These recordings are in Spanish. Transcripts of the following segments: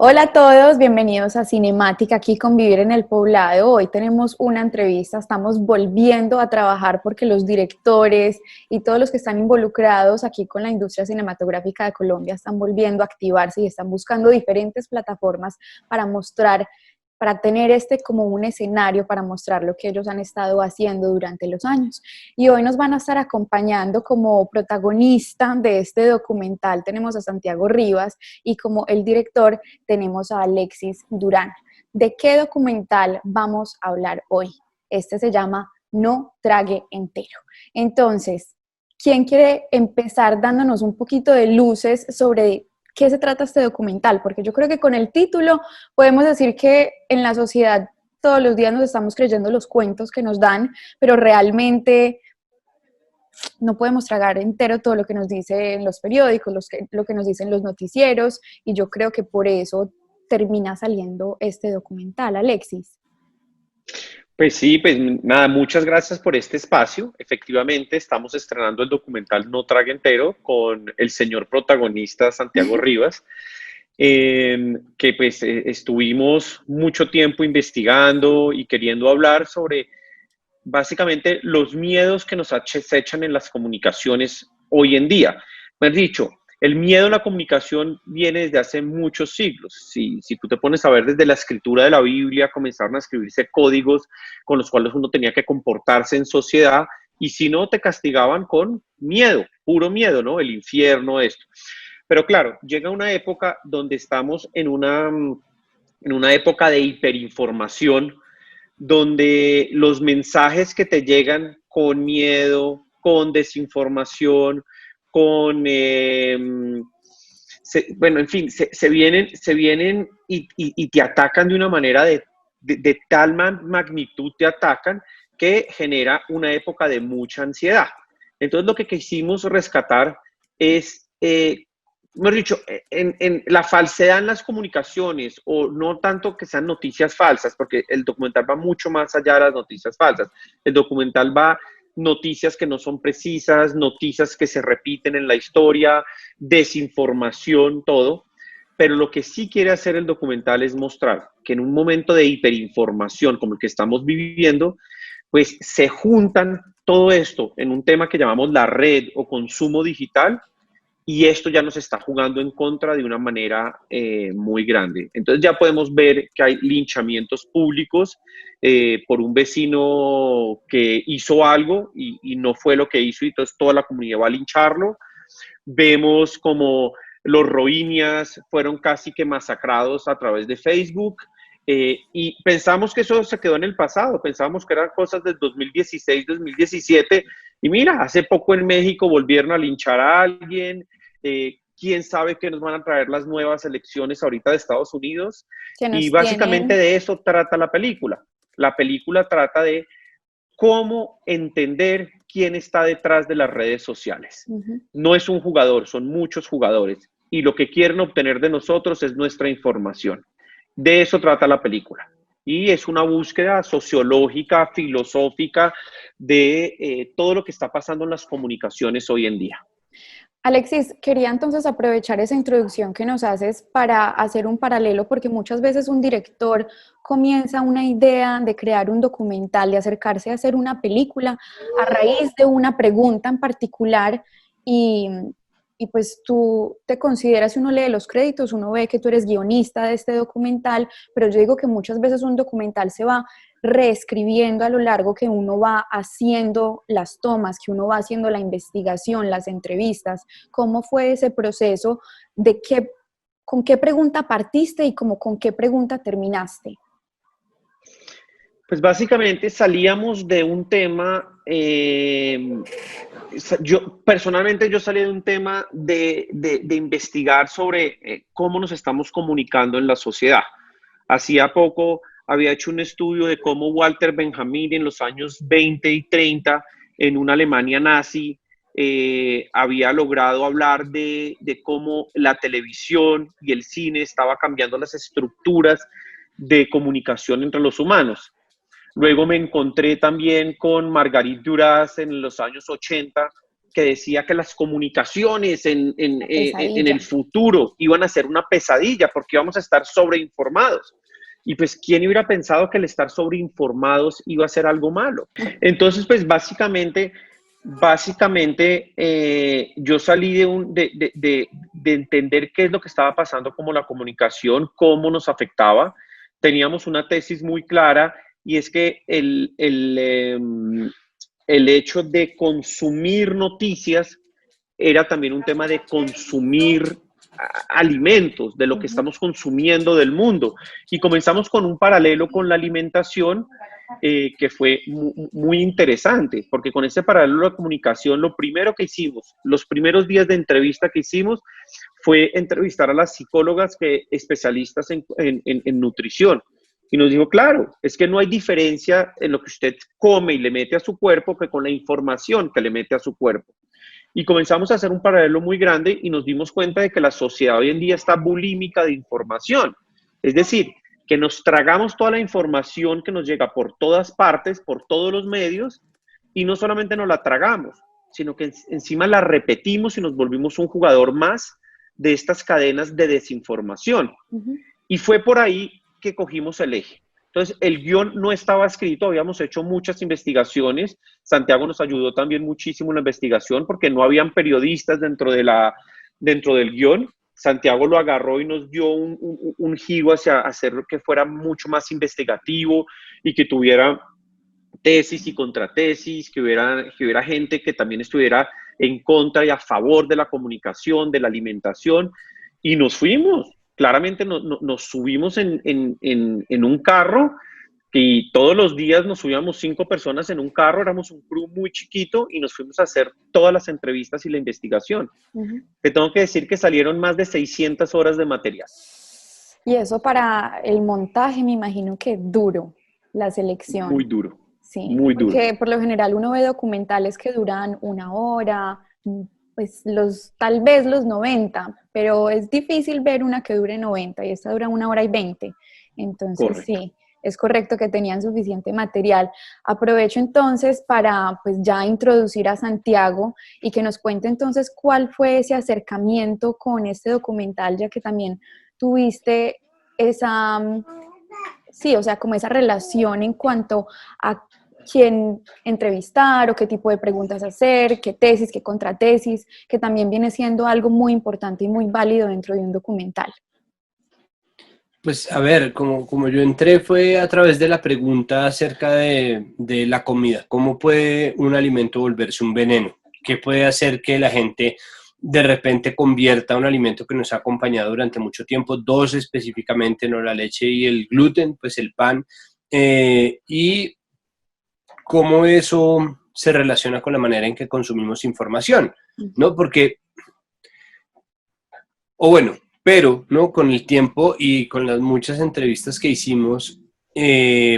Hola a todos, bienvenidos a Cinemática, aquí con Vivir en el Poblado. Hoy tenemos una entrevista, estamos volviendo a trabajar porque los directores y todos los que están involucrados aquí con la industria cinematográfica de Colombia están volviendo a activarse y están buscando diferentes plataformas para mostrar, para tener como un escenario para mostrar lo que ellos han estado haciendo durante los años. Y hoy nos van a estar acompañando como protagonista de este documental. Tenemos a Santiago Rivas y como el director tenemos a Alexis Durán. ¿De qué documental vamos a hablar hoy? Este se llama No Trague Entero. Entonces, ¿quién quiere empezar dándonos un poquito de luces sobre qué se trata este documental? Porque yo creo que con el título podemos decir que en la sociedad todos los días nos estamos creyendo los cuentos que nos dan, pero realmente no podemos tragar entero todo lo que nos dicen los periódicos, lo que nos dicen los noticieros, y yo creo que por eso termina saliendo este documental. Alexis. Pues sí, pues nada, muchas gracias por este espacio. Efectivamente, estamos estrenando el documental No Trague Entero con el señor protagonista Santiago Rivas, que pues estuvimos mucho tiempo investigando y queriendo hablar sobre básicamente los miedos que nos acechan en las comunicaciones hoy en día. Me has dicho, el miedo a la comunicación viene desde hace muchos siglos. Si tú te pones a ver desde la escritura de la Biblia, comenzaron a escribirse códigos con los cuales uno tenía que comportarse en sociedad, y si no, te castigaban con miedo, puro miedo, ¿no? El infierno, esto. Pero claro, llega una época donde estamos en una época de hiperinformación, donde los mensajes que te llegan con miedo, con desinformación, bueno, en fin, se vienen y te atacan de una manera de tal magnitud, te atacan que genera una época de mucha ansiedad. Entonces, lo que quisimos rescatar es mejor dicho, en la falsedad en las comunicaciones, o no tanto que sean noticias falsas, porque el documental va mucho más allá de las noticias falsas. El documental va noticias que no son precisas, noticias que se repiten en la historia, desinformación, todo. Pero lo que sí quiere hacer el documental es mostrar que en un momento de hiperinformación como el que estamos viviendo, pues se juntan todo esto en un tema que llamamos la red o consumo digital, y esto ya nos está jugando en contra de una manera muy grande. Entonces ya podemos ver que hay linchamientos públicos por un vecino que hizo algo y no fue lo que hizo, y entonces toda la comunidad va a lincharlo. Vemos como los rohingyas fueron casi que masacrados a través de Facebook. Y pensamos que eso se quedó en el pasado, pensamos que eran cosas del 2016, 2017, y mira, hace poco en México volvieron a linchar a alguien. Quién sabe qué nos van a traer las nuevas elecciones ahorita de Estados Unidos. Que Y nos básicamente tienen. de eso trata la película. La película trata de cómo entender quién está detrás de las redes sociales. Uh-huh. No es un jugador, son muchos jugadores, y lo que quieren obtener de nosotros es nuestra información. De eso trata la película. Y es una búsqueda sociológica, filosófica de todo lo que está pasando en las comunicaciones hoy en día. Alexis, quería entonces aprovechar esa introducción que nos haces para hacer un paralelo, porque muchas veces un director comienza una idea de crear un documental, de acercarse a hacer una película a raíz de una pregunta en particular, y, y pues tú te consideras, si uno lee los créditos, uno ve que tú eres guionista de este documental, pero yo digo que muchas veces un documental se va reescribiendo a lo largo que uno va haciendo las tomas, que uno va haciendo la investigación, las entrevistas. ¿Cómo fue ese proceso de con qué pregunta partiste y con qué pregunta terminaste? Pues básicamente salíamos de un tema, personalmente yo salí de un tema de investigar sobre cómo nos estamos comunicando en la sociedad. Hacía poco había hecho un estudio de cómo Walter Benjamin en los años 20 y 30 en una Alemania nazi había logrado hablar de cómo la televisión y el cine estaba cambiando las estructuras de comunicación entre los humanos. Luego me encontré también con Marguerite Duras en los años 80, que decía que las comunicaciones en el futuro iban a ser una pesadilla porque íbamos a estar sobreinformados. Y pues, ¿quién hubiera pensado que el estar sobreinformados iba a ser algo malo? Entonces, pues, básicamente yo salí de entender qué es lo que estaba pasando como la comunicación, cómo nos afectaba. Teníamos una tesis muy clara y es que el hecho de consumir noticias era también un tema de consumir alimentos, de lo que estamos consumiendo del mundo. Y comenzamos con un paralelo con la alimentación que fue muy interesante, porque con ese paralelo de la comunicación, lo primero que hicimos, los primeros días de entrevista que hicimos, fue entrevistar a las psicólogas especialistas en nutrición. Y nos dijo, claro, es que no hay diferencia en lo que usted come y le mete a su cuerpo que con la información que le mete a su cuerpo. Y comenzamos a hacer un paralelo muy grande y nos dimos cuenta de que la sociedad hoy en día está bulímica de información. Es decir, que nos tragamos toda la información que nos llega por todas partes, por todos los medios, y no solamente nos la tragamos, sino que encima la repetimos y nos volvimos un jugador más de estas cadenas de desinformación. Y fue por ahí que cogimos el eje. Entonces, el guión no estaba escrito, habíamos hecho muchas investigaciones. Santiago nos ayudó también muchísimo en la investigación porque no habían periodistas dentro del guión. Santiago lo agarró y nos dio un giro hacia hacer que fuera mucho más investigativo y que tuviera tesis y contratesis, que hubiera gente que también estuviera en contra y a favor de la comunicación, de la alimentación, y nos fuimos. Claramente nos subimos en un carro y todos los días nos subíamos 5 personas en un carro, éramos un crew muy chiquito y nos fuimos a hacer todas las entrevistas y la investigación. Te tengo que decir que salieron más de 600 horas de material. Y eso para el montaje me imagino que duro, la selección. Muy duro. Sí, muy duro. Porque por lo general uno ve documentales que duran 1 hora, pues tal vez los 90, pero es difícil ver una que dure 90 y esta dura 1 hora y 20. Entonces, correcto. Sí, es correcto que tenían suficiente material. Aprovecho entonces para pues ya introducir a Santiago y que nos cuente entonces cuál fue ese acercamiento con este documental, ya que también tuviste esa, sí, o sea, como esa relación en cuanto a quién entrevistar o qué tipo de preguntas hacer, qué tesis, qué contratesis, que también viene siendo algo muy importante y muy válido dentro de un documental. Pues a ver, como yo entré fue a través de la pregunta acerca de la comida. ¿Cómo puede un alimento volverse un veneno? ¿Qué puede hacer que la gente de repente convierta un alimento que nos ha acompañado durante mucho tiempo, 2 específicamente, no la leche y el gluten, pues el pan, y cómo eso se relaciona con la manera en que consumimos información, ¿no? Porque, pero, ¿no? Con el tiempo y con las muchas entrevistas que hicimos, hay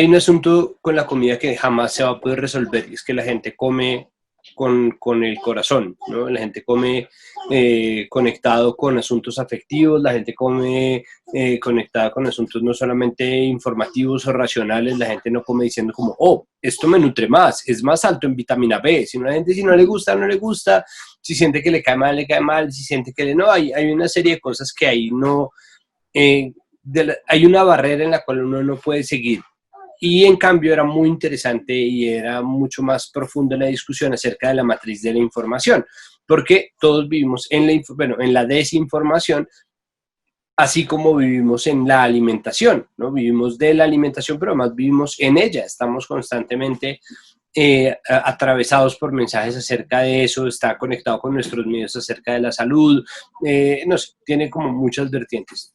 un asunto con la comida que jamás se va a poder resolver, y es que la gente come con el corazón, ¿no? La gente come conectado con asuntos afectivos, la gente come conectada con asuntos no solamente informativos o racionales, la gente no come diciendo como, oh, esto me nutre más, es más alto en vitamina B, si la gente si no le gusta, no le gusta, si siente que le cae mal, si siente que no, hay una serie de cosas que ahí no, hay una barrera en la cual uno no puede seguir. Y en cambio era muy interesante y era mucho más profunda la discusión acerca de la matriz de la información, porque todos vivimos en la desinformación, así como vivimos en la alimentación, ¿no? Vivimos de la alimentación, pero además vivimos en ella, estamos constantemente atravesados por mensajes acerca de eso, está conectado con nuestros medios acerca de la salud, no sé, tiene como muchas vertientes.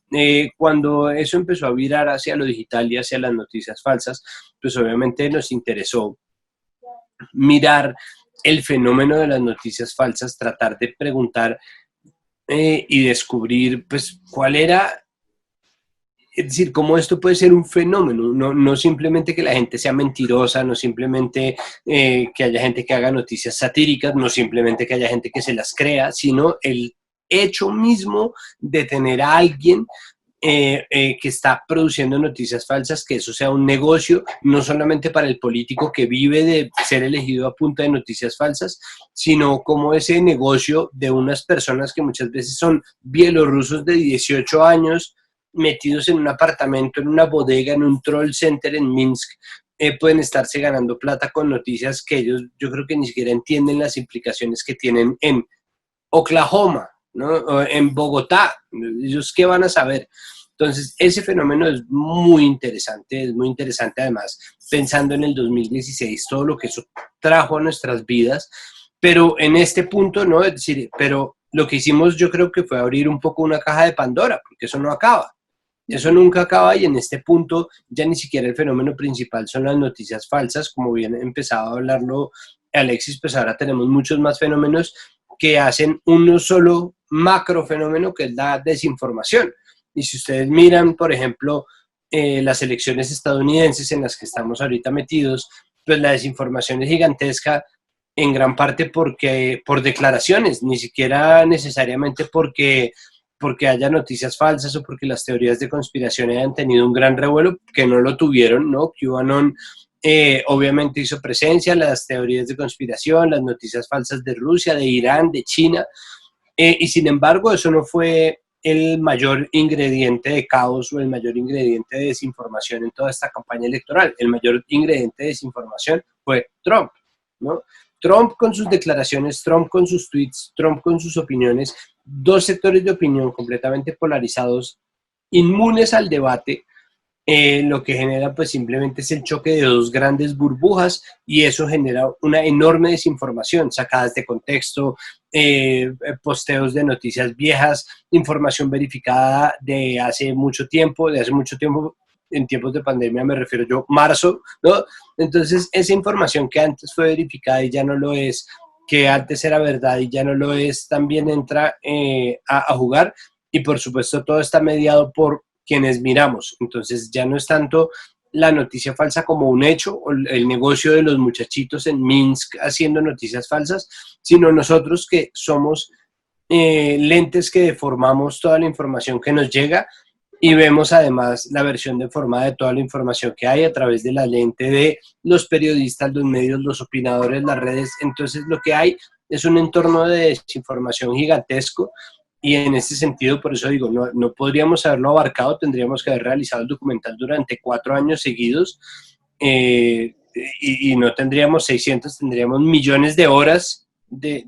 Cuando eso empezó a virar hacia lo digital y hacia las noticias falsas, pues obviamente nos interesó mirar el fenómeno de las noticias falsas, tratar de preguntar y descubrir pues cuál era. Es decir, cómo esto puede ser un fenómeno, no simplemente que la gente sea mentirosa, no simplemente que haya gente que haga noticias satíricas, no simplemente que haya gente que se las crea, sino el hecho mismo de tener a alguien que está produciendo noticias falsas, que eso sea un negocio, no solamente para el político que vive de ser elegido a punta de noticias falsas, sino como ese negocio de unas personas que muchas veces son bielorrusos de 18 años, metidos en un apartamento, en una bodega, en un troll center en Minsk, pueden estarse ganando plata con noticias que ellos, yo creo que ni siquiera entienden las implicaciones que tienen en Oklahoma, ¿no? O en Bogotá. ¿Ellos qué van a saber? Entonces, ese fenómeno es muy interesante además, pensando en el 2016, todo lo que eso trajo a nuestras vidas, pero en este punto, ¿no? Es decir, pero lo que hicimos yo creo que fue abrir un poco una caja de Pandora, porque eso no acaba. Eso nunca acaba y en este punto ya ni siquiera el fenómeno principal son las noticias falsas, como bien empezaba a hablarlo Alexis, pues ahora tenemos muchos más fenómenos que hacen uno solo macro fenómeno, que es la desinformación. Y si ustedes miran, por ejemplo, las elecciones estadounidenses en las que estamos ahorita metidos, pues la desinformación es gigantesca en gran parte porque, por declaraciones, ni siquiera necesariamente porque haya noticias falsas o porque las teorías de conspiración hayan tenido un gran revuelo, que no lo tuvieron, ¿no? QAnon obviamente hizo presencia, las teorías de conspiración, las noticias falsas de Rusia, de Irán, de China, y sin embargo eso no fue el mayor ingrediente de caos o el mayor ingrediente de desinformación en toda esta campaña electoral. El mayor ingrediente de desinformación fue Trump, ¿no? Trump con sus declaraciones, Trump con sus tweets, Trump con sus opiniones, dos sectores de opinión completamente polarizados, inmunes al debate, lo que genera pues simplemente es el choque de dos grandes burbujas y eso genera una enorme desinformación, sacadas de contexto, posteos de noticias viejas, información verificada de hace mucho tiempo, en tiempos de pandemia me refiero yo, marzo, ¿no? Entonces esa información que antes fue verificada y ya no lo es, que antes era verdad y ya no lo es, también entra a jugar y por supuesto todo está mediado por quienes miramos. Entonces ya no es tanto la noticia falsa como un hecho o el negocio de los muchachitos en Minsk haciendo noticias falsas, sino nosotros que somos lentes que deformamos toda la información que nos llega y vemos además la versión deformada de toda la información que hay a través de la lente de los periodistas, los medios, los opinadores, las redes. Entonces lo que hay es un entorno de desinformación gigantesco y en ese sentido, por eso digo, no podríamos haberlo abarcado, tendríamos que haber realizado el documental durante 4 años seguidos y no tendríamos 600, tendríamos millones de horas de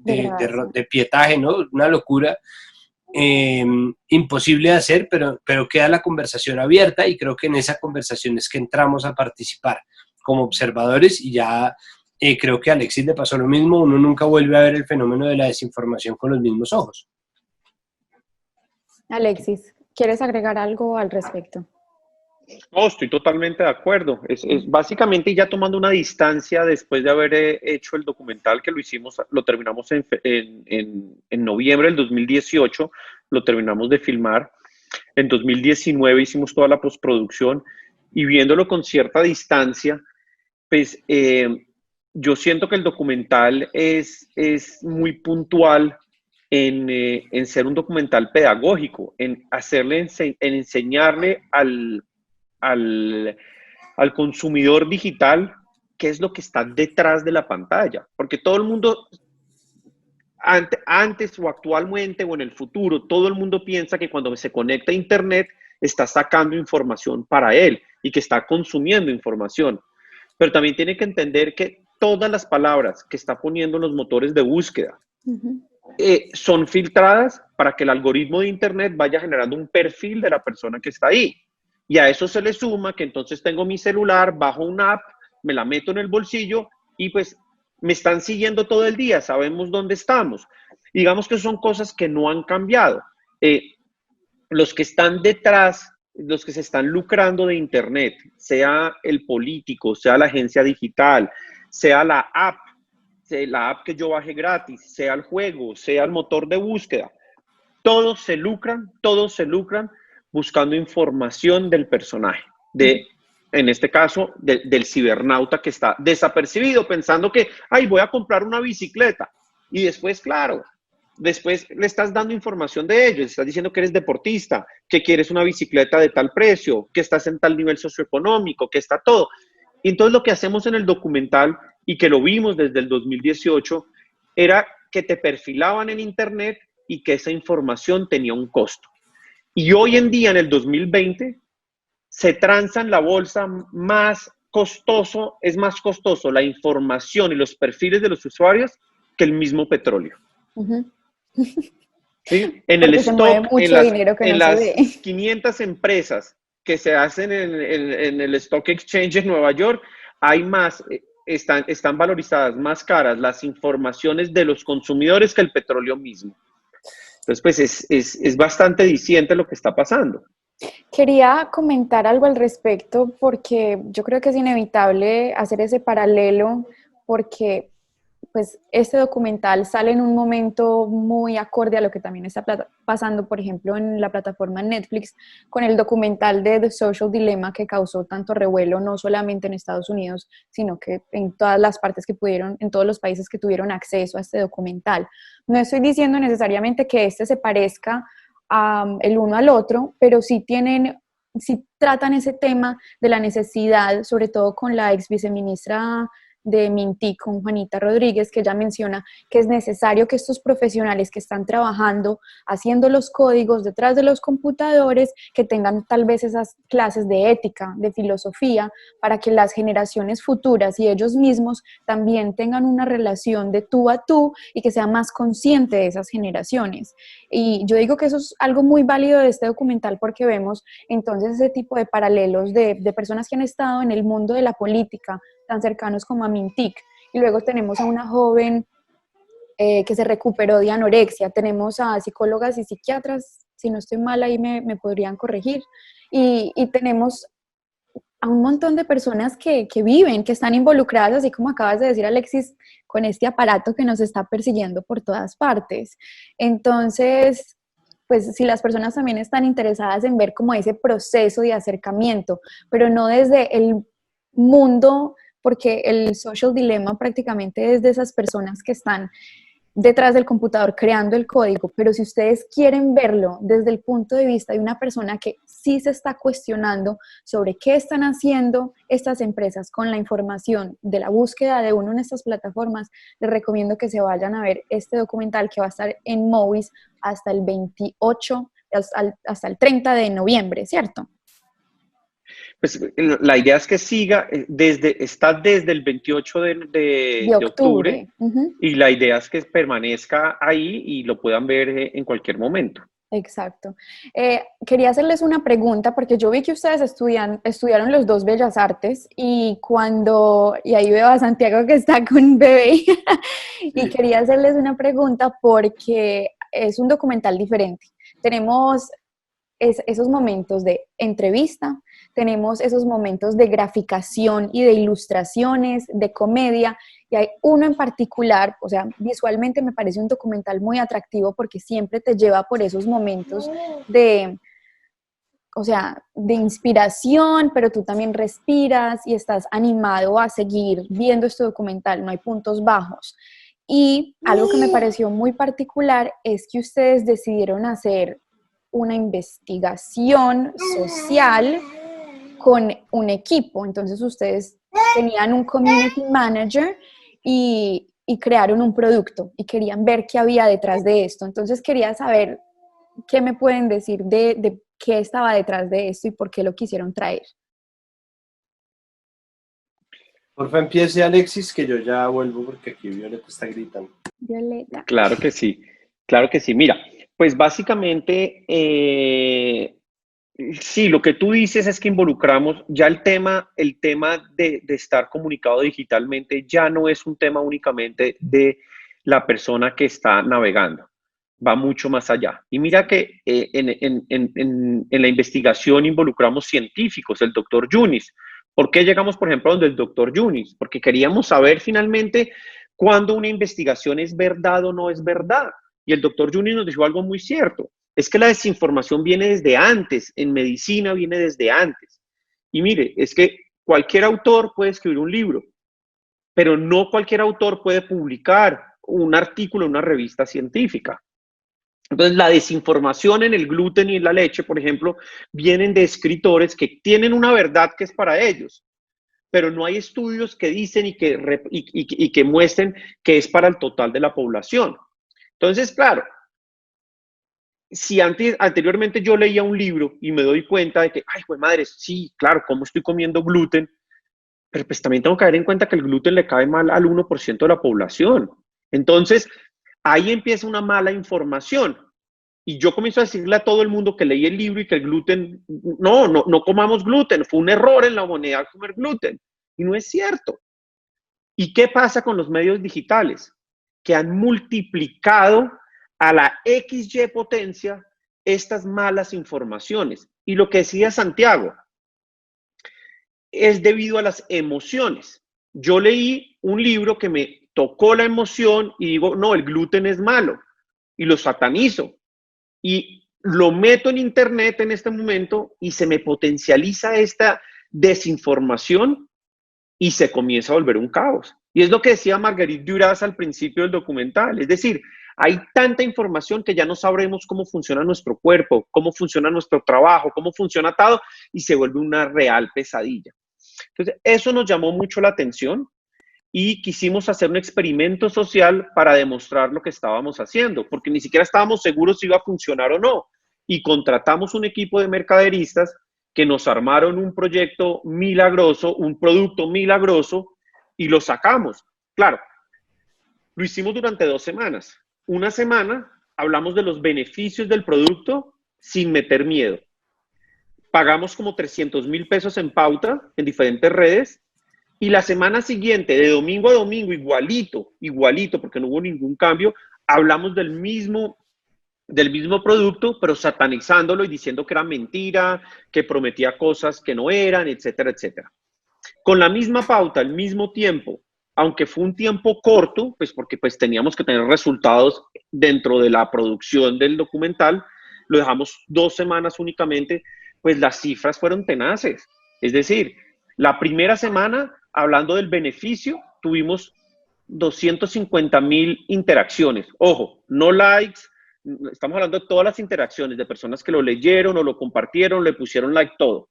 pietaje, ¿no? Una locura. Imposible de hacer, pero queda la conversación abierta y creo que en esa conversación es que entramos a participar como observadores y ya creo que a Alexis le pasó lo mismo, uno nunca vuelve a ver el fenómeno de la desinformación con los mismos ojos. Alexis, ¿quieres agregar algo al respecto? No, estoy totalmente de acuerdo. Es básicamente ya tomando una distancia después de haber hecho el documental que lo terminamos en noviembre del 2018, lo terminamos de filmar. En 2019 hicimos toda la postproducción y viéndolo con cierta distancia, pues yo siento que el documental es muy puntual en ser un documental pedagógico, en enseñarle al consumidor digital qué es lo que está detrás de la pantalla. Porque todo el mundo, antes o actualmente o en el futuro, todo el mundo piensa que cuando se conecta a Internet está sacando información para él y que está consumiendo información. Pero también tiene que entender que todas las palabras que está poniendo los motores de búsqueda son filtradas para que el algoritmo de Internet vaya generando un perfil de la persona que está ahí. Y a eso se le suma que entonces tengo mi celular, bajo una app, me la meto en el bolsillo y pues me están siguiendo todo el día, sabemos dónde estamos. Digamos que son cosas que no han cambiado. Los que están detrás, los que se están lucrando de Internet, sea el político, sea la agencia digital, sea la app que yo baje gratis, sea el juego, sea el motor de búsqueda, todos se lucran buscando información del personaje, en este caso, del cibernauta que está desapercibido, pensando que, ay, voy a comprar una bicicleta. Y después, claro, después le estás dando información de ellos, estás diciendo que eres deportista, que quieres una bicicleta de tal precio, que estás en tal nivel socioeconómico, que está todo. Y entonces lo que hacemos en el documental, y que lo vimos desde el 2018, era que te perfilaban en Internet y que esa información tenía un costo. Y hoy en día, en el 2020, se transa en la bolsa más costoso, es más costoso la información y los perfiles de los usuarios que el mismo petróleo. Ujú. ¿Sí? En el Porque se mueve stock, mucho dinero que en no se las ve. 500 empresas que se hacen en el Stock Exchange en Nueva York, hay más, están valorizadas más caras las informaciones de los consumidores que el petróleo mismo. Entonces, pues es bastante diciente lo que está pasando. Quería comentar algo al respecto porque yo creo que es inevitable hacer ese paralelo porque pues este documental sale en un momento muy acorde a lo que también está pasando, por ejemplo, en la plataforma Netflix con el documental de The Social Dilemma que causó tanto revuelo no solamente en Estados Unidos, sino que en todas las partes que pudieron, en todos los países que tuvieron acceso a este documental. No estoy diciendo necesariamente que este se parezca el uno al otro, pero sí tratan ese tema de la necesidad, sobre todo con la ex viceministra de Mintic, con Juanita Rodríguez, que ella menciona que es necesario que estos profesionales que están trabajando, haciendo los códigos detrás de los computadores, que tengan tal vez esas clases de ética, de filosofía, para que las generaciones futuras y ellos mismos también tengan una relación de tú a tú y que sea más consciente de esas generaciones. Y yo digo que eso es algo muy válido de este documental porque vemos entonces ese tipo de paralelos de personas que han estado en el mundo de la política, tan cercanos como a Mintic. Y luego tenemos a una joven que se recuperó de anorexia. Tenemos a psicólogas y psiquiatras, si no estoy mal ahí me podrían corregir. Y tenemos a un montón de personas que viven, que están involucradas, así como acabas de decir, Alexis, con este aparato que nos está persiguiendo por todas partes. Entonces, pues si las personas también están interesadas en ver como ese proceso de acercamiento, pero no desde el mundo, porque el social dilemma prácticamente es de esas personas que están detrás del computador creando el código, pero si ustedes quieren verlo desde el punto de vista de una persona que sí se está cuestionando sobre qué están haciendo estas empresas con la información de la búsqueda de uno en estas plataformas, les recomiendo que se vayan a ver este documental que va a estar en Movies hasta el 28, hasta el 30 de noviembre, ¿cierto? Pues la idea es que siga, está desde el 28 De de octubre, octubre. Uh-huh. y la idea es que permanezca ahí y lo puedan ver en cualquier momento. Exacto. Quería hacerles una pregunta porque yo vi que ustedes estudiaron los dos Bellas Artes y ahí veo a Santiago que está con un bebé y quería hacerles una pregunta porque es un documental diferente. Tenemos esos momentos de entrevista, tenemos esos momentos de graficación y de ilustraciones, de comedia, y hay uno en particular, o sea, visualmente me parece un documental muy atractivo porque siempre te lleva por esos momentos o sea, de inspiración, pero tú también respiras y estás animado a seguir viendo este documental, no hay puntos bajos. Y algo que me pareció muy particular es que ustedes decidieron hacer una investigación social con un equipo. Entonces ustedes tenían un community manager y crearon un producto y querían ver qué había detrás de esto. Entonces quería saber qué me pueden decir de qué estaba detrás de esto y por qué lo quisieron traer. Porfa, empiece Alexis, que yo ya vuelvo porque aquí Violeta está gritando. Violeta. Claro que sí, claro que sí. Mira, pues básicamente, sí, lo que tú dices es que involucramos ya el tema de estar comunicado digitalmente ya no es un tema únicamente de la persona que está navegando, va mucho más allá. Y mira que en la investigación involucramos científicos, el doctor Yunis. ¿Por qué llegamos, por ejemplo, donde el doctor Yunis? Porque queríamos saber finalmente cuándo una investigación es verdad o no es verdad. Y el doctor Yunis nos dijo algo muy cierto. Es que la desinformación viene desde antes, en medicina viene desde antes. Y mire, es que cualquier autor puede escribir un libro, pero no cualquier autor puede publicar un artículo en una revista científica. Entonces, la desinformación en el gluten y en la leche, por ejemplo, vienen de escritores que tienen una verdad que es para ellos, pero no hay estudios que dicen y que muestren que es para el total de la población. Entonces, claro, si anteriormente yo leía un libro y me doy cuenta de que, ay, pues madre, sí, claro, ¿cómo estoy comiendo gluten? Pero pues también tengo que dar en cuenta que el gluten le cae mal al 1% de la población. Entonces, ahí empieza una mala información. Y yo comienzo a decirle a todo el mundo que leí el libro y que el gluten, no comamos gluten, fue un error en la humanidad comer gluten. Y no es cierto. ¿Y qué pasa con los medios digitales? Que han multiplicado a la XY potencia estas malas informaciones. Y lo que decía Santiago es debido a las emociones. Yo leí un libro que me tocó la emoción y digo, no, el gluten es malo y lo satanizo. Y lo meto en internet en este momento y se me potencializa esta desinformación y se comienza a volver un caos. Y es lo que decía Marguerite Duras al principio del documental, es decir, hay tanta información que ya no sabremos cómo funciona nuestro cuerpo, cómo funciona nuestro trabajo, cómo funciona todo, y se vuelve una real pesadilla. Entonces, eso nos llamó mucho la atención y quisimos hacer un experimento social para demostrar lo que estábamos haciendo, porque ni siquiera estábamos seguros si iba a funcionar o no. Y contratamos un equipo de mercaderistas que nos armaron un proyecto milagroso, un producto milagroso, y lo sacamos. Claro, lo hicimos durante 2 semanas. Una semana hablamos de los beneficios del producto sin meter miedo. Pagamos como 300,000 pesos en pauta en diferentes redes. Y la semana siguiente, de domingo a domingo, igualito, porque no hubo ningún cambio, hablamos del mismo producto, pero satanizándolo y diciendo que era mentira, que prometía cosas que no eran, etcétera, etcétera. Con la misma pauta, al mismo tiempo, aunque fue un tiempo corto, pues porque pues teníamos que tener resultados dentro de la producción del documental, lo dejamos 2 semanas únicamente, pues las cifras fueron tenaces. Es decir, la primera semana, hablando del beneficio, tuvimos 250,000 interacciones. Ojo, no likes, estamos hablando de todas las interacciones, de personas que lo leyeron o lo compartieron, le pusieron like, todo.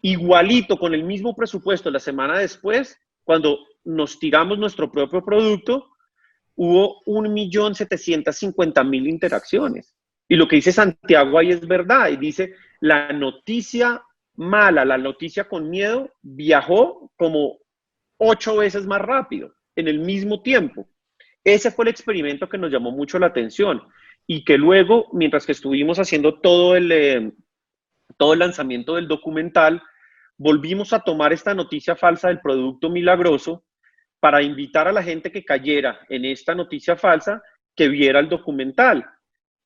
Igualito, con el mismo presupuesto, la semana después, cuando nos tiramos nuestro propio producto, hubo 1.750.000 interacciones. Y lo que dice Santiago ahí es verdad, y dice, la noticia mala, la noticia con miedo, viajó como 8 veces más rápido, en el mismo tiempo. Ese fue el experimento que nos llamó mucho la atención, y que luego, mientras que estuvimos haciendo todo el lanzamiento del documental, volvimos a tomar esta noticia falsa del producto milagroso para invitar a la gente que cayera en esta noticia falsa que viera el documental.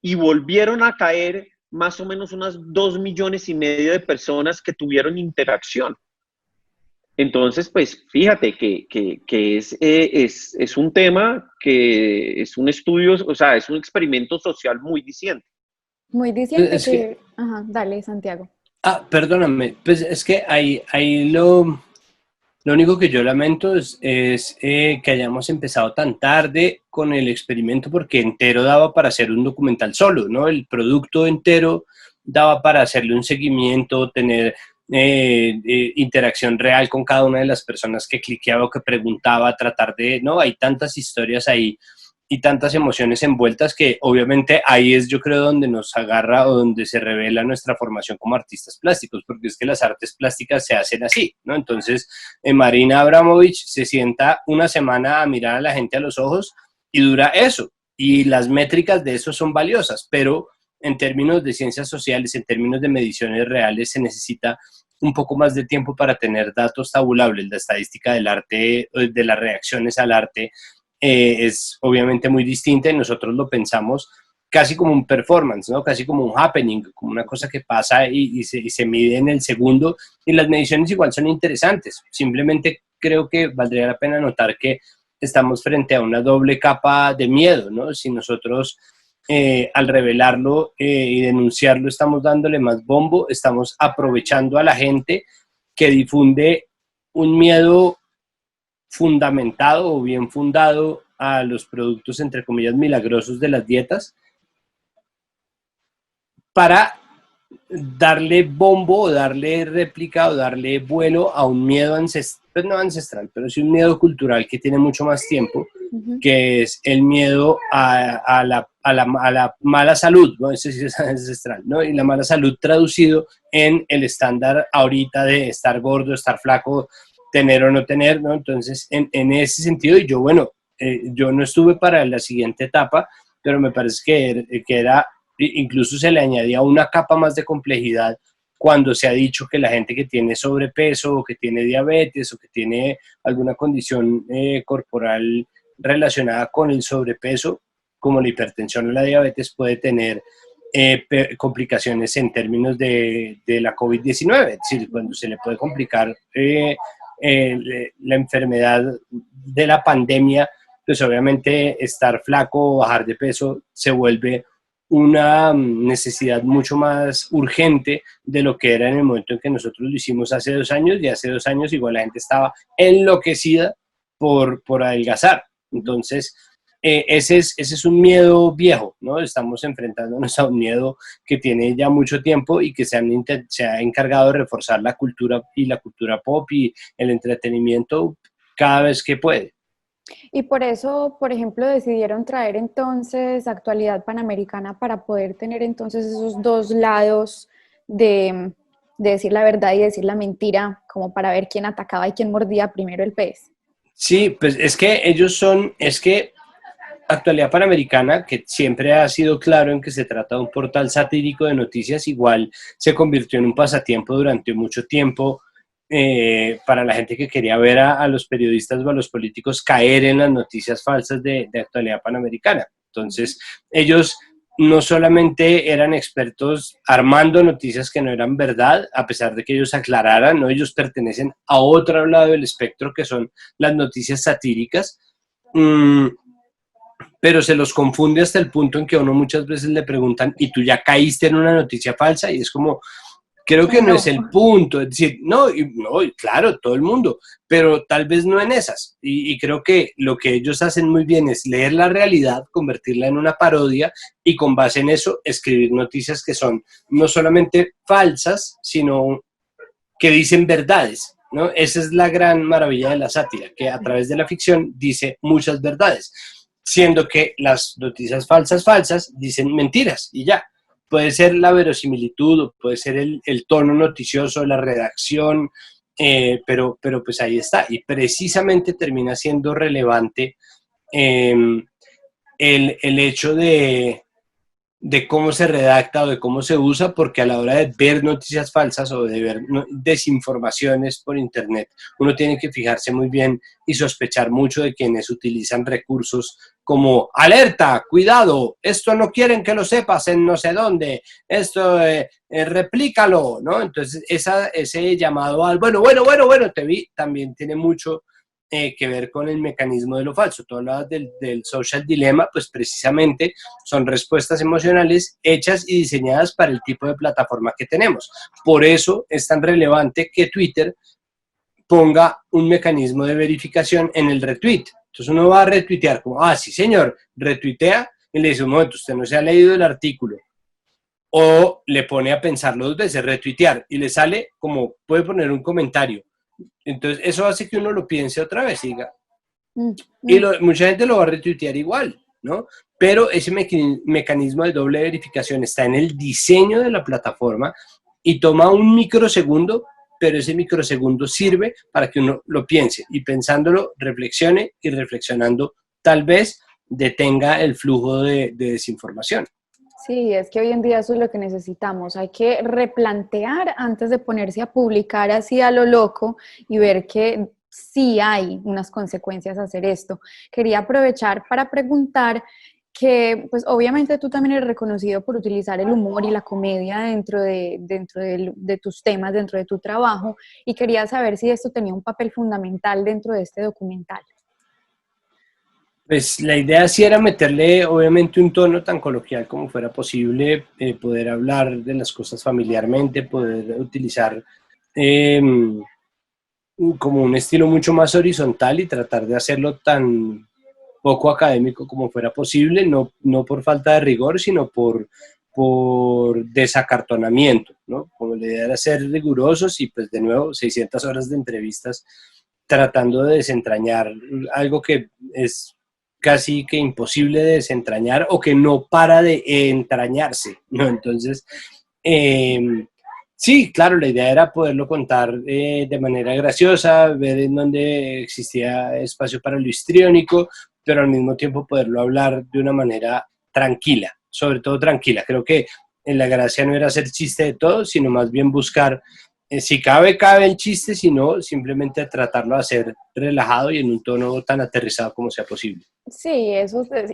Y volvieron a caer más o menos unas 2,5 millones de personas que tuvieron interacción. Entonces, pues fíjate que es un tema que es un estudio, o sea, es un experimento social muy diciente. Muy diciente Es que, que... Ajá, dale, Santiago. perdóname, pues es que ahí lo único que yo lamento es que hayamos empezado tan tarde con el experimento porque entero daba para hacer un documental solo, ¿no? El producto entero daba para hacerle un seguimiento, tener interacción real con cada una de las personas que cliqueaba o que preguntaba, tratar de, ¿no? Hay tantas historias ahí y tantas emociones envueltas que obviamente ahí es yo creo donde nos agarra o donde se revela nuestra formación como artistas plásticos, porque es que las artes plásticas se hacen así, ¿no? Entonces, Marina Abramovich se sienta una semana a mirar a la gente a los ojos y dura eso, y las métricas de eso son valiosas, pero en términos de ciencias sociales, en términos de mediciones reales, se necesita un poco más de tiempo para tener datos tabulables. La estadística del arte, de las reacciones al arte, es obviamente muy distinta y nosotros lo pensamos casi como un performance, ¿no? Casi como un happening, como una cosa que pasa y se mide en el segundo, y las mediciones igual son interesantes. Simplemente creo que valdría la pena notar que estamos frente a una doble capa de miedo, ¿no? Si nosotros al revelarlo y denunciarlo estamos dándole más bombo, estamos aprovechando a la gente que difunde un miedo fundamentado o bien fundado a los productos, entre comillas, milagrosos de las dietas, para darle bombo o darle réplica o darle vuelo a un miedo ancestral, pues no ancestral, pero sí un miedo cultural que tiene mucho más tiempo, que es el miedo a la mala salud, ¿no? Ese sí es ancestral, ¿no? Y la mala salud traducido en el estándar ahorita de estar gordo, estar flaco, tener o no tener, ¿no? Entonces, en ese sentido, y yo, bueno, yo no estuve para la siguiente etapa, pero me parece que era, incluso se le añadía una capa más de complejidad cuando se ha dicho que la gente que tiene sobrepeso o que tiene diabetes o que tiene alguna condición corporal relacionada con el sobrepeso, como la hipertensión o la diabetes, puede tener complicaciones en términos de la COVID-19, es decir, cuando se le puede complicar la enfermedad de la pandemia, pues obviamente estar flaco o bajar de peso se vuelve una necesidad mucho más urgente de lo que era en el momento en que nosotros lo hicimos hace 2 años, y hace 2 años igual la gente estaba enloquecida por adelgazar. Entonces, ese es un miedo viejo, ¿no? Estamos enfrentándonos a un miedo que tiene ya mucho tiempo y que se ha encargado de reforzar la cultura y la cultura pop y el entretenimiento cada vez que puede. Y por eso, por ejemplo, decidieron traer entonces actualidad panamericana para poder tener entonces esos dos lados de decir la verdad y decir la mentira, como para ver quién atacaba y quién mordía primero el pez. Sí, pues es que Actualidad Panamericana, que siempre ha sido claro en que se trata de un portal satírico de noticias, igual se convirtió en un pasatiempo durante mucho tiempo para la gente que quería ver a los periodistas o a los políticos caer en las noticias falsas de Actualidad Panamericana. Entonces, ellos no solamente eran expertos armando noticias que no eran verdad, a pesar de que ellos aclararan, ¿no? Ellos pertenecen a otro lado del espectro, que son las noticias satíricas, pero se los confunde hasta el punto en que a uno muchas veces le preguntan, ¿y tú ya caíste en una noticia falsa? Y es como, creo que no es el punto, es decir, no, claro, todo el mundo, pero tal vez no en esas. Y creo que lo que ellos hacen muy bien es leer la realidad, convertirla en una parodia y con base en eso escribir noticias que son no solamente falsas, sino que dicen verdades, ¿no? Esa es la gran maravilla de la sátira, que a través de la ficción dice muchas verdades, siendo que las noticias falsas dicen mentiras y ya. Puede ser la verosimilitud, puede ser el tono noticioso, la redacción, pero pues ahí está. Y precisamente termina siendo relevante el hecho de cómo se redacta o de cómo se usa, porque a la hora de ver noticias falsas o de ver desinformaciones por internet, uno tiene que fijarse muy bien y sospechar mucho de quienes utilizan recursos como alerta, cuidado, esto no quieren que lo sepas en no sé dónde, esto replícalo, ¿no? Entonces ese llamado al bueno, te vi, también tiene mucho que ver con el mecanismo de lo falso. Tú hablabas del social dilemma, pues precisamente son respuestas emocionales hechas y diseñadas para el tipo de plataforma que tenemos. Por eso es tan relevante que Twitter ponga un mecanismo de verificación en el retweet. Entonces uno va a retuitear como, sí señor, retuitea, y le dice, un momento, usted no se ha leído el artículo. O le pone a pensarlo 2 veces, retuitear, y le sale como, puede poner un comentario. Entonces eso hace que uno lo piense otra vez y diga, y mucha gente lo va a retuitear igual, ¿no? Pero ese mecanismo de doble verificación está en el diseño de la plataforma y toma un microsegundo, pero ese microsegundo sirve para que uno lo piense y pensándolo reflexione y reflexionando tal vez detenga el flujo de desinformación. Sí, es que hoy en día eso es lo que necesitamos. Hay que replantear antes de ponerse a publicar así a lo loco y ver que sí hay unas consecuencias a hacer esto. Quería aprovechar para preguntar que, pues obviamente tú también eres reconocido por utilizar el humor y la comedia dentro de tus temas, dentro de tu trabajo, y quería saber si esto tenía un papel fundamental dentro de este documental. Pues la idea sí era meterle obviamente un tono tan coloquial como fuera posible, poder hablar de las cosas familiarmente, poder utilizar como un estilo mucho más horizontal y tratar de hacerlo tan poco académico como fuera posible, no por falta de rigor, sino por por desacartonamiento, ¿no? Como la idea era ser rigurosos y pues de nuevo 600 horas de entrevistas tratando de desentrañar algo que es casi que imposible de desentrañar o que no para de entrañarse, ¿no? Entonces, sí, claro, la idea era poderlo contar de manera graciosa, ver en dónde existía espacio para lo histriónico, pero al mismo tiempo poderlo hablar de una manera tranquila, sobre todo tranquila. Creo que la gracia no era hacer chiste de todo, sino más bien buscar, si cabe, cabe el chiste, sino simplemente tratarlo de hacer relajado y en un tono tan aterrizado como sea posible. Sí,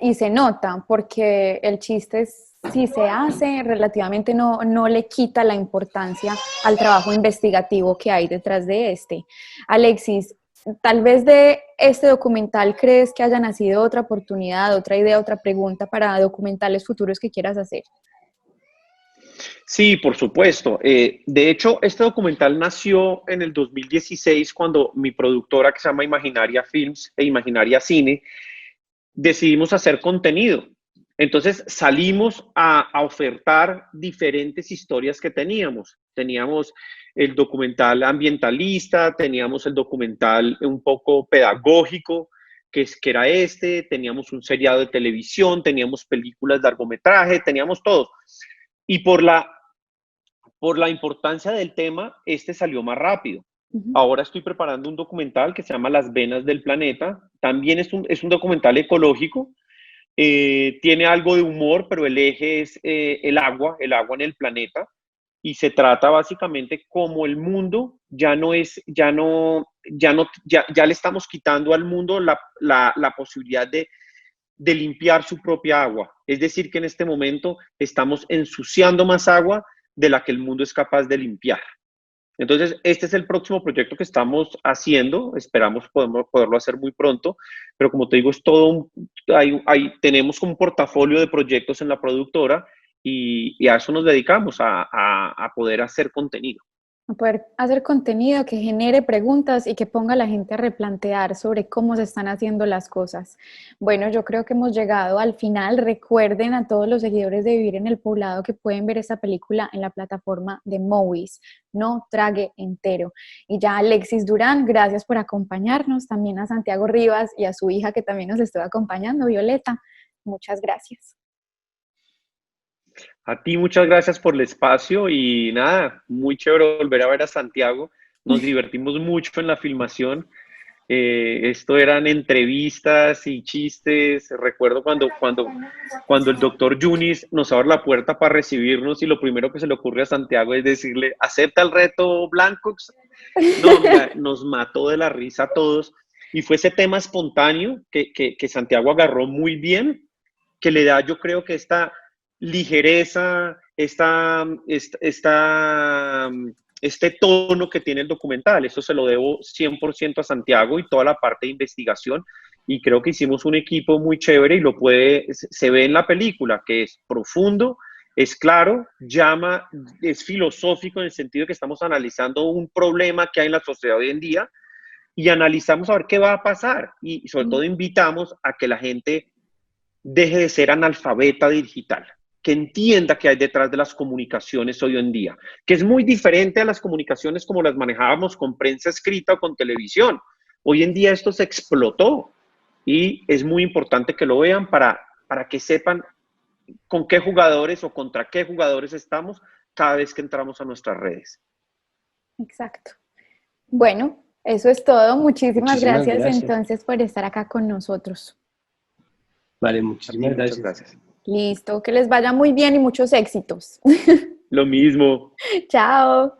y se nota, porque el chiste, si se hace, relativamente no le quita la importancia al trabajo investigativo que hay detrás de este. Alexis, tal vez de este documental, ¿crees que haya nacido otra oportunidad, otra idea, otra pregunta para documentales futuros que quieras hacer? Sí, por supuesto. De hecho, este documental nació en el 2016 cuando mi productora, que se llama Imaginaria Films e Imaginaria Cine, decidimos hacer contenido. Entonces salimos a ofertar diferentes historias que teníamos. Teníamos el documental ambientalista, teníamos el documental un poco pedagógico, que era este, teníamos un seriado de televisión, teníamos películas de largometraje, teníamos todo. Y por la importancia del tema, este salió más rápido. Ahora estoy preparando un documental que se llama Las Venas del Planeta. También es un documental ecológico. Tiene algo de humor, pero el eje es el agua en el planeta. Y se trata básicamente como el mundo ya le estamos quitando al mundo la posibilidad de limpiar su propia agua. Es decir, que en este momento estamos ensuciando más agua de la que el mundo es capaz de limpiar. Entonces, este es el próximo proyecto que estamos haciendo. Esperamos poderlo hacer muy pronto, pero como te digo, es todo tenemos como un portafolio de proyectos en la productora y a eso nos dedicamos, a poder hacer contenido. A poder hacer contenido que genere preguntas y que ponga a la gente a replantear sobre cómo se están haciendo las cosas. Bueno, yo creo que hemos llegado al final. Recuerden a todos los seguidores de Vivir en el Poblado que pueden ver esta película en la plataforma de Movies, No Trague Entero. Y ya Alexis Durán, gracias por acompañarnos, también a Santiago Rivas y a su hija que también nos estuvo acompañando, Violeta. Muchas gracias. A ti muchas gracias por el espacio y nada, muy chévere volver a ver a Santiago. Nos divertimos mucho en la filmación. Esto eran entrevistas y chistes. Recuerdo cuando el doctor Yunis nos abre la puerta para recibirnos y lo primero que se le ocurre a Santiago es decirle, ¿acepta el reto blanco? No, mira, nos mató de la risa a todos. Y fue ese tema espontáneo que Santiago agarró muy bien, que le da, yo creo que esta ligereza, este tono que tiene el documental. Eso se lo debo 100% a Santiago y toda la parte de investigación. Y creo que hicimos un equipo muy chévere y se ve en la película, que es profundo, es claro, es filosófico en el sentido de que estamos analizando un problema que hay en la sociedad hoy en día y analizamos a ver qué va a pasar. Y sobre todo invitamos a que la gente deje de ser analfabeta digital, que entienda qué hay detrás de las comunicaciones hoy en día, que es muy diferente a las comunicaciones como las manejábamos con prensa escrita o con televisión. Hoy en día esto se explotó y es muy importante que lo vean para que sepan con qué jugadores o contra qué jugadores estamos cada vez que entramos a nuestras redes. Exacto. Bueno, eso es todo. Muchísimas gracias entonces por estar acá con nosotros. Vale, muchísimas gracias. Listo, que les vaya muy bien y muchos éxitos. Lo mismo. Chao.